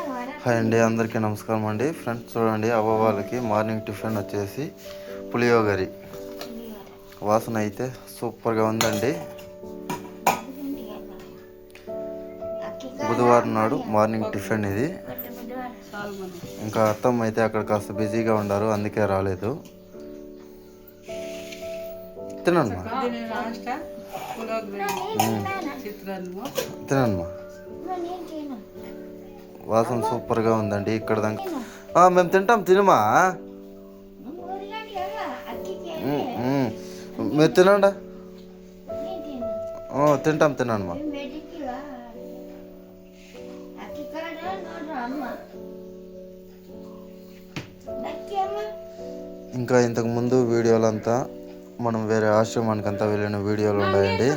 Hi అండి, అందరికీ నమస్కారం అండి. ఫ్రెండ్స్ చూడండి, అవ్వ వాళ్ళకి మార్నింగ్ టిఫిన్ వచ్చేసి పులియోగరి. వాసన అయితే సూపర్గా ఉందండి. బుధవారం నాడు మార్నింగ్ టిఫిన్ ఇది. ఇంకా అత్తమ్మ అయితే అక్కడ కాస్త బిజీగా ఉన్నారు, అందుకే రాలేదు. తినమ్మా తినమ్మా. వాసన సూపర్గా ఉందండి ఇక్కడ దాకా. మేము తింటాం, తినమా. మీరు తినండి. తింటాం, తినమ్మా. ఇంకా ఇంతకు ముందు వీడియోలంతా మనం వేరే ఆశ్రమానికంతా వెళ్ళిన వీడియోలు ఉన్నాయండి.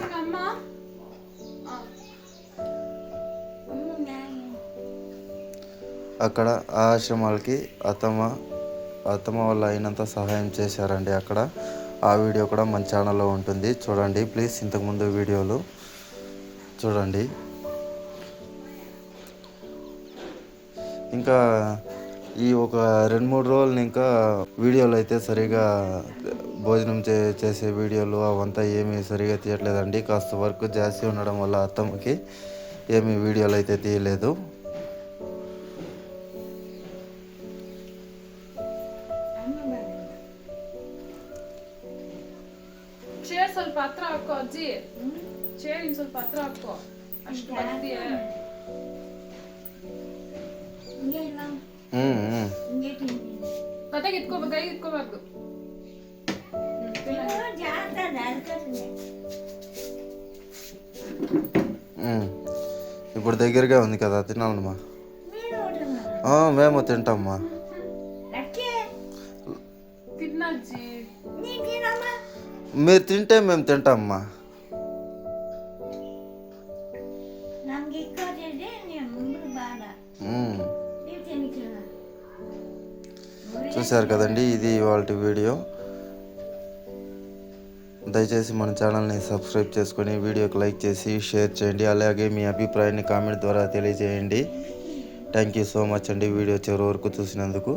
అక్కడ ఆ ఆశ్రమాలకి అత్తమ్మ వల్ల అయినంత సహాయం చేశారండి. అక్కడ ఆ వీడియో కూడా మన ఛానల్లో ఉంటుంది, చూడండి ప్లీజ్. ఇంతకుముందు వీడియోలు చూడండి. ఇంకా ఈ ఒక 2-3 రోజులు ఇంకా వీడియోలు అయితే సరిగా భోజనం చేసే వీడియోలు అవంతా ఏమీ సరిగా తీయట్లేదండి. కాస్త వర్క్ జాస్తి ఉండడం వల్ల అత్తమ్మకి ఏమీ వీడియోలు అయితే తీయలేదు. ಸ್ವಲ್ಪ ಹತ್ರ ಹಾಕೋ ಅಜ್ಜಿ, ಚೇರ್ ಇನ್ ಸ್ವಲ್ಪ ಹತ್ರ ಹಾಕೋ, ಅಷ್ಟು ಬರ್ತೀಯ. ಕತೆಗೆ ಇಟ್ಕೋಬೇಕು, ಕೈಗೆ ಇಟ್ಕೋಬಾರ್ದು. ఇప్పుడు దగ్గరగా ఉంది కదా, తినాలమ్మా. మేము తింటామ్మా. తిన్నజ్జి, మీరు తింటే మేము తింటామమ్మా. చూశారు కదండి, ఇది ఇవాళ వీడియో. దయచేసి మన ఛానల్ని సబ్స్క్రైబ్ చేసుకొని వీడియోకి లైక్ చేసి షేర్ చేయండి. అలాగే మీ అభిప్రాయాన్ని కామెంట్ ద్వారా తెలియజేయండి. థ్యాంక్ యూ సో మచ్ అండి వీడియో చివరి వరకు చూసినందుకు.